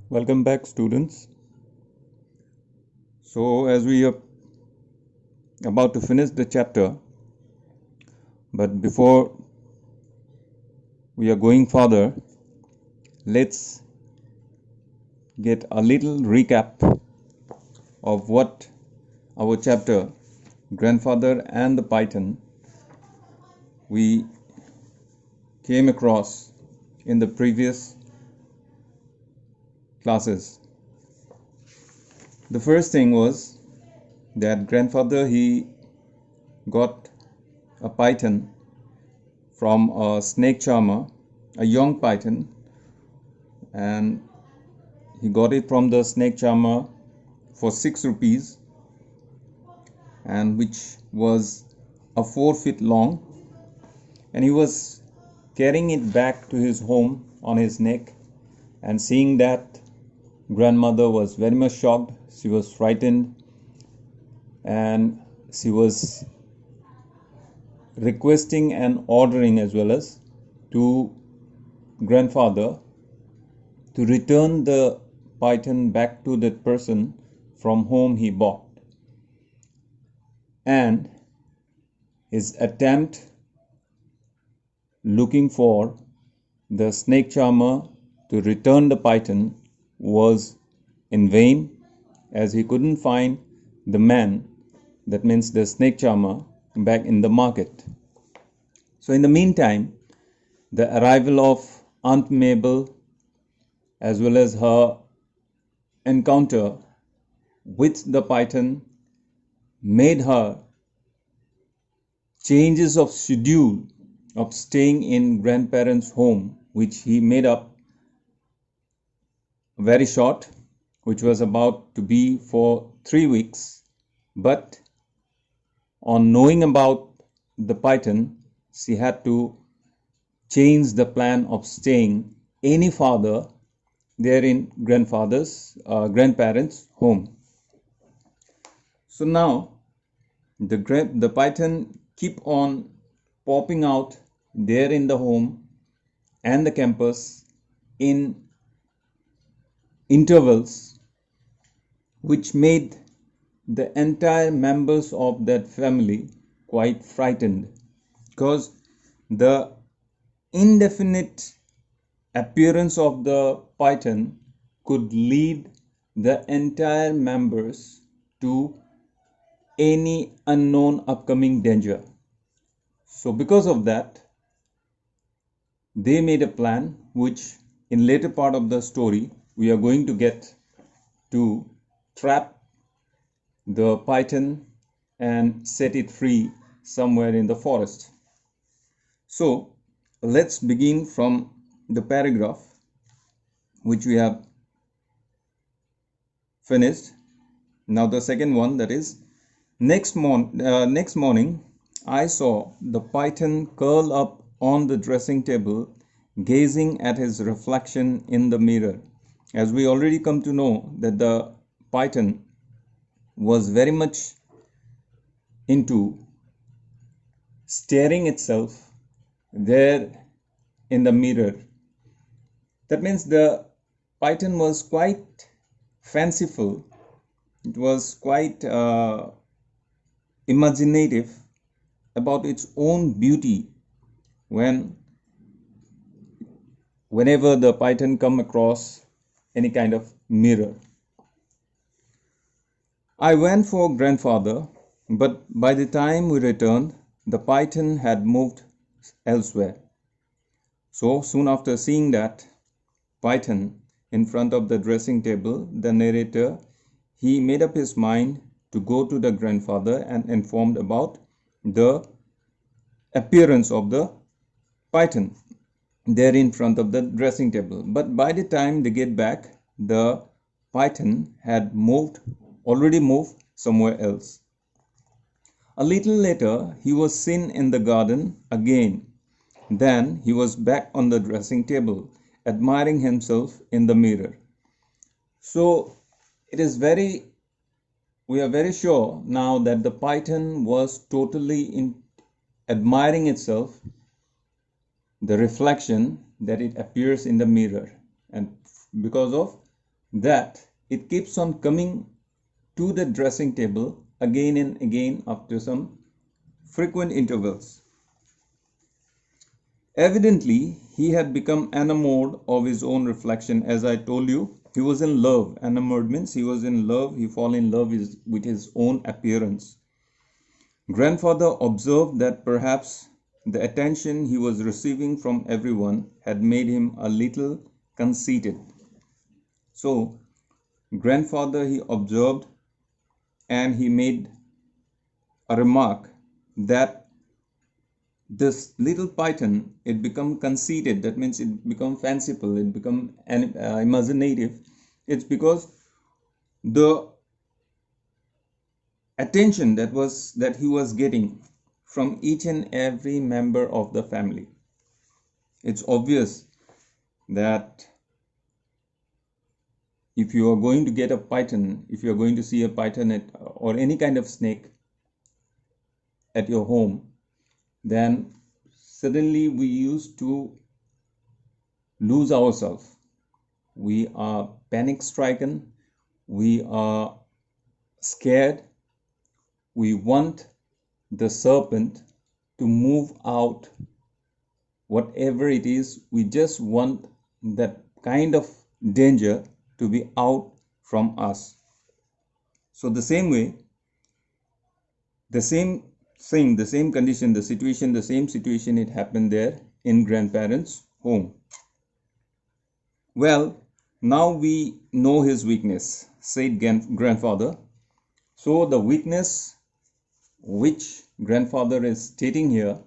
Welcome back, students. So, as we are about to finish the chapter, but before we are going further, let's get a little recap of what our chapter, Grandfather and the Python, we came across in the previous classes. The first thing was that grandfather he got a python from a snake charmer, a young python, and he got it from the snake charmer for 6 rupees, and which was a 4 feet long, and he was carrying it back to his home on his neck, and seeing that, grandmother was very much shocked. She was frightened, and she was requesting and ordering as well as to grandfather to return the python back to that person from whom he bought. And his attempt looking for the snake charmer to return the python was in vain, as he couldn't find the man, that means the snake charmer, back in the market. So in the meantime, the arrival of Aunt Mabel as well as her encounter with the python made her changes of schedule of staying in grandparents' home, which he made up very short, which was about to be for 3 weeks. But on knowing about the python, she had to change the plan of staying any farther there in grandparents' home. So now the python keep on popping out there in the home and the campus in intervals, which made the entire members of that family quite frightened, because the indefinite appearance of the python could lead the entire members to any unknown upcoming danger. So because of that, they made a plan, which in later part of the story we are going to get to trap the python and set it free somewhere in the forest. So let's begin from the paragraph which we have finished. Now the second one, that is, next morning I saw the python curl up on the dressing table, gazing at his reflection in the mirror. As we already come to know that the python was very much into staring itself there in the mirror. That means the python was quite fanciful. It was quite imaginative about its own beauty whenever the python come across any kind of mirror. I went for grandfather, but by the time we returned, the python had moved elsewhere. So soon after seeing that python in front of the dressing table, the narrator, he made up his mind to go to the grandfather and informed about the appearance of the python there in front of the dressing table. But by the time they get back, the python had already moved somewhere else. A little later, he was seen in the garden again. Then he was back on the dressing table, admiring himself in the mirror. So we are very sure now that the python was totally admiring itself, the reflection that it appears in the mirror, and because of that it keeps on coming to the dressing table again and again after some frequent intervals. Evidently, he had become enamored of his own reflection. As I told you, he was in love. Enamored means he was in love, he fall in love with his own appearance. Grandfather observed that perhaps the attention he was receiving from everyone had made him a little conceited. So, grandfather he observed and he made a remark that this little python it become conceited, that means it become fanciful, it become imaginative. It's because the attention that he was getting from each and every member of the family. It's obvious that if you are going to get a python, if you are going to see a python or any kind of snake at your home, then suddenly we used to lose ourselves. We are panic stricken, we are scared, we want the serpent to move out. Whatever it is, we just want that kind of danger to be out from us. So the same way, the same thing, the same condition, the same situation, it happened there in grandparents' home. Well, now we know his weakness, said grandfather. So the weakness which grandfather is stating here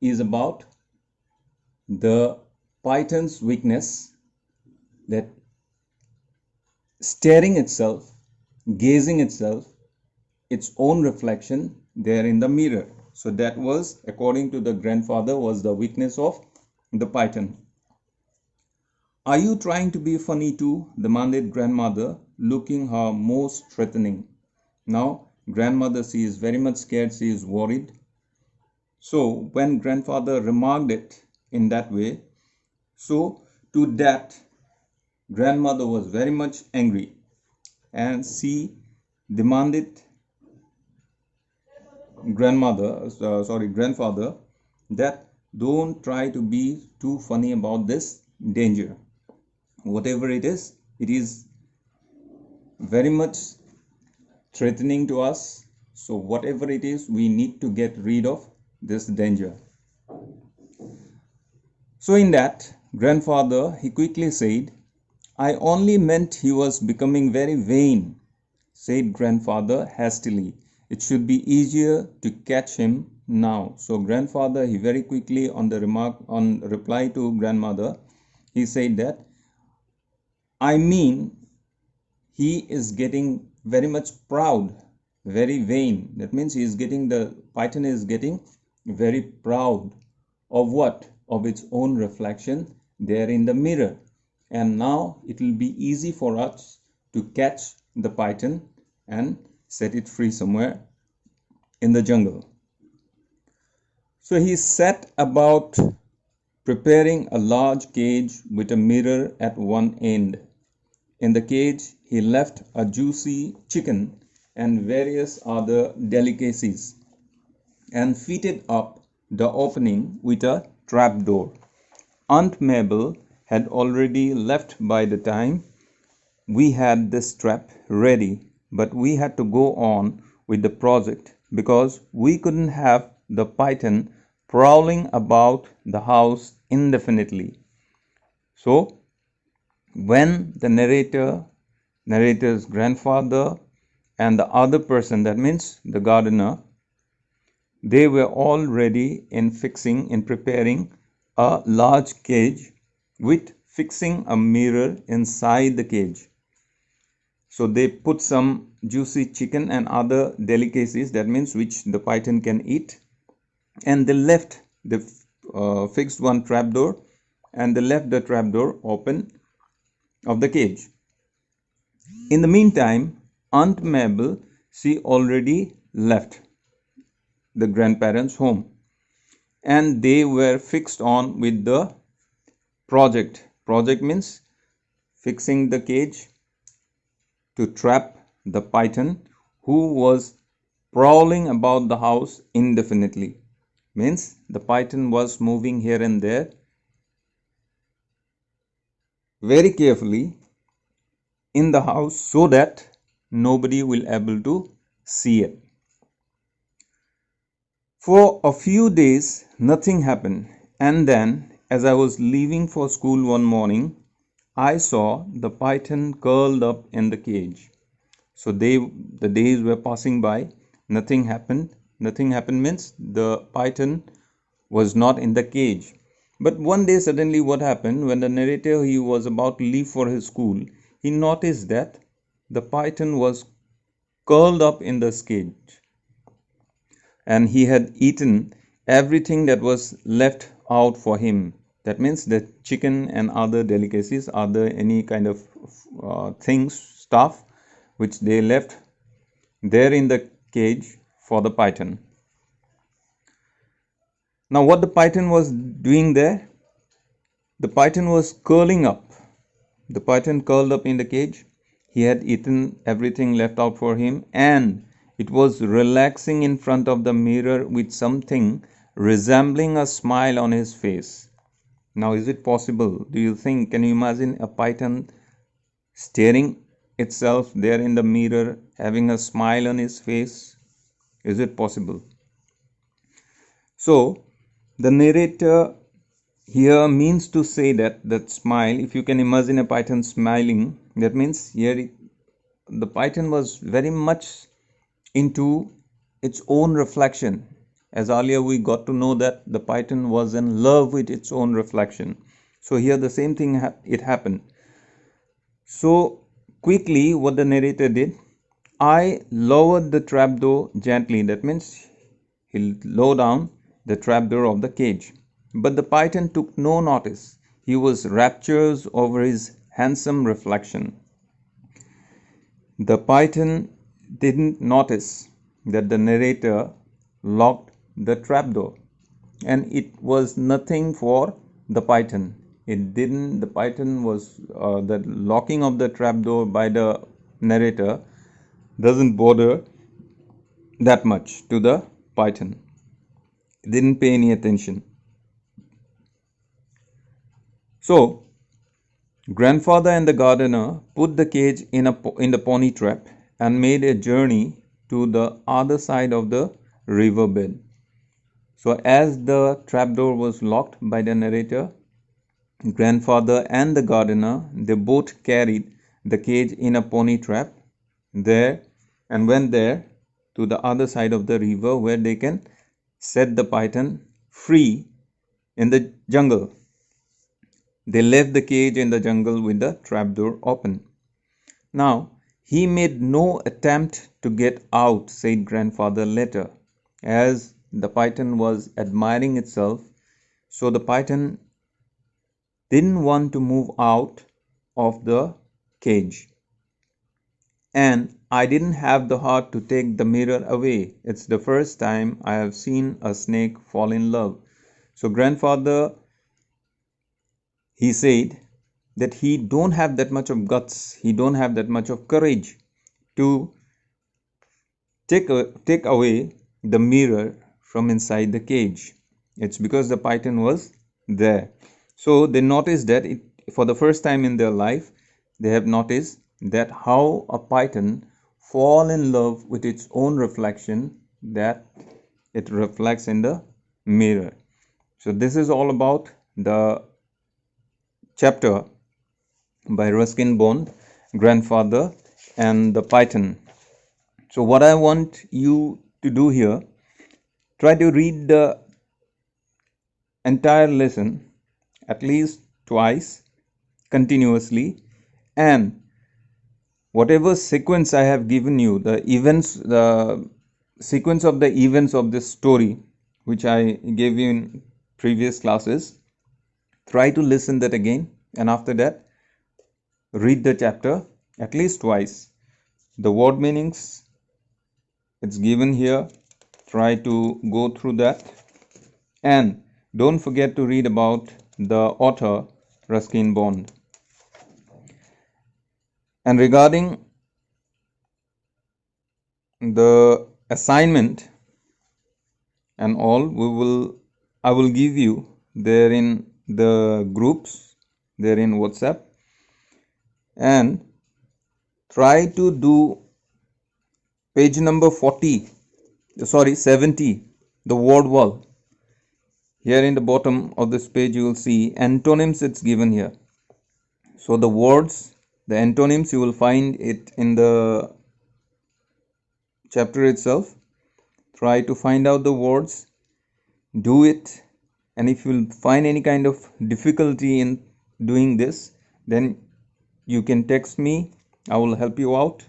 is about the python's weakness, that staring itself, gazing itself, its own reflection there in the mirror. So that was, according to the grandfather, was the weakness of the python. Are you trying to be funny too? Demanded grandmother, looking her most threatening. Now, grandmother, she is very much scared, she is worried. So, when grandfather remarked it in that way, so to that, grandmother was very much angry and she demanded grandfather, that don't try to be too funny about this danger. Whatever it is very much threatening to us. So whatever it is, we need to get rid of this danger. So in that, grandfather, he quickly said, I only meant he was becoming very vain, said grandfather hastily. It should be easier to catch him now. So grandfather, he very quickly on reply to grandmother, he said that, I mean, he is getting very much proud, very vain. That means the python is getting very proud of what? Of its own reflection there in the mirror. And now it will be easy for us to catch the python and set it free somewhere in the jungle. So he set about preparing a large cage with a mirror at one end. In the cage, he left a juicy chicken and various other delicacies and fitted up the opening with a trapdoor. Aunt Mabel had already left by the time we had this trap ready, but we had to go on with the project because we couldn't have the python prowling about the house indefinitely. So, when the narrator's grandfather and the other person, that means the gardener, they were all ready in preparing a large cage with fixing a mirror inside the cage. So they put some juicy chicken and other delicacies, that means which the python can eat, and they fixed one trapdoor and they left the trapdoor open of the cage. In the meantime, Aunt Mabel, she already left the grandparents' home and they were fixed on with the project. Project means fixing the cage to trap the python who was prowling about the house indefinitely. Means the python was moving here and there very carefully in the house so that nobody will able to see it. For a few days nothing happened, and then as I was leaving for school one morning, I saw the python curled up in the cage. So the days were passing by, nothing happened. Nothing happened means the python was not in the cage. But one day suddenly what happened, when the narrator he was about to leave for his school, he noticed that the python was curled up in the cage, and he had eaten everything that was left out for him. That means the chicken and other delicacies, other any kind of things, stuff which they left there in the cage for the python. Now, what the python was doing there? The python was curling up. The python curled up in the cage. He had eaten everything left out for him, and it was relaxing in front of the mirror with something resembling a smile on his face. Now, is it possible? Do you think? Can you imagine a python staring itself there in the mirror, having a smile on his face? Is it possible? So, the narrator here means to say that smile, if you can imagine a python smiling, that means here the python was very much into its own reflection. As earlier we got to know that the python was in love with its own reflection. So here the same thing it happened. So quickly what the narrator did, I lowered the trapdoor gently. That means he lowered down the trapdoor of the cage. But the python took no notice. He was rapturous over his handsome reflection. The python didn't notice that the narrator locked the trapdoor, and it was nothing for the python. The python was the locking of the trapdoor by the narrator doesn't bother that much to the python. It didn't pay any attention. So, grandfather and the gardener put the cage in the pony trap and made a journey to the other side of the riverbed. So, as the trapdoor was locked by the narrator, grandfather and the gardener, they both carried the cage in a pony trap there and went there to the other side of the river where they can set the python free in the jungle. They left the cage in the jungle with the trapdoor open. Now, he made no attempt to get out, said grandfather later, as the python was admiring itself. So the python didn't want to move out of the cage. And I didn't have the heart to take the mirror away. It's the first time I have seen a snake fall in love. So grandfather, he said that he don't have that much of guts, he don't have that much of courage to take away the mirror from inside the cage. It's because the python was there. So they noticed that for the first time in their life, they have noticed that how a python fall in love with its own reflection that it reflects in the mirror. So this is all about the chapter by Ruskin Bond, Grandfather and the Python. So what I want you to do here, try to read the entire lesson at least twice continuously, and whatever sequence I have given you, the sequence of the events of this story which I gave you in previous classes, try to listen that again, and after that read the chapter at least twice. The word meanings it's given here, try to go through that, and don't forget to read about the author Ruskin Bond. And regarding the assignment and all I will give you there in the groups there in WhatsApp, and try to do page number 70, the word wall. Here in the bottom of this page you will see antonyms, it's given here. So the words, the antonyms, you will find it in the chapter itself. Try to find out the words, do it, and if you will find any kind of difficulty in doing this, then you can text me. I will help you out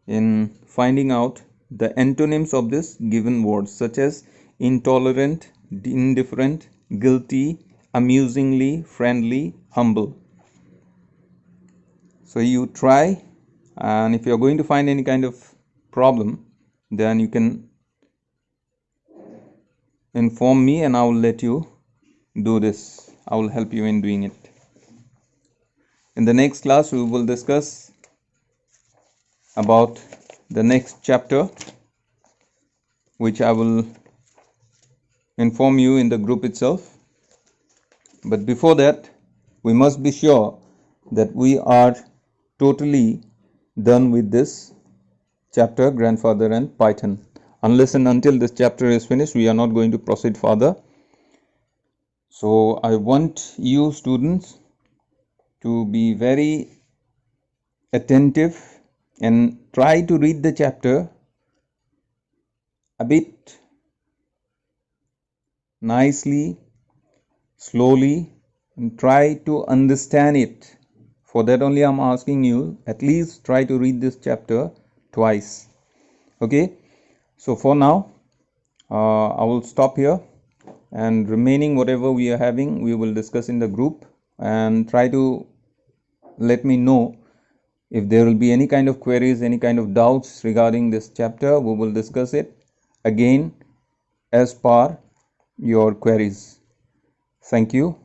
in finding out the antonyms of this given words, such as intolerant, indifferent, guilty, amusingly, friendly, humble. So you try, and if you are going to find any kind of problem, then you can inform me and I will let you do this. I will help you in doing it. In the next class, we will discuss about the next chapter, which I will inform you in the group itself. But before that, we must be sure that we are totally done with this chapter, grandfather and Python. Unless and until this chapter is finished, we are not going to proceed further. So I want you students to be very attentive and try to read the chapter a bit nicely, slowly, and try to understand it. For that only I'm asking you, at least try to read this chapter twice. Okay, so for now I will stop here, and remaining whatever we are having we will discuss in the group, and try to let me know if there will be any kind of queries, any kind of doubts regarding this chapter. We will discuss it again as per your queries. Thank you.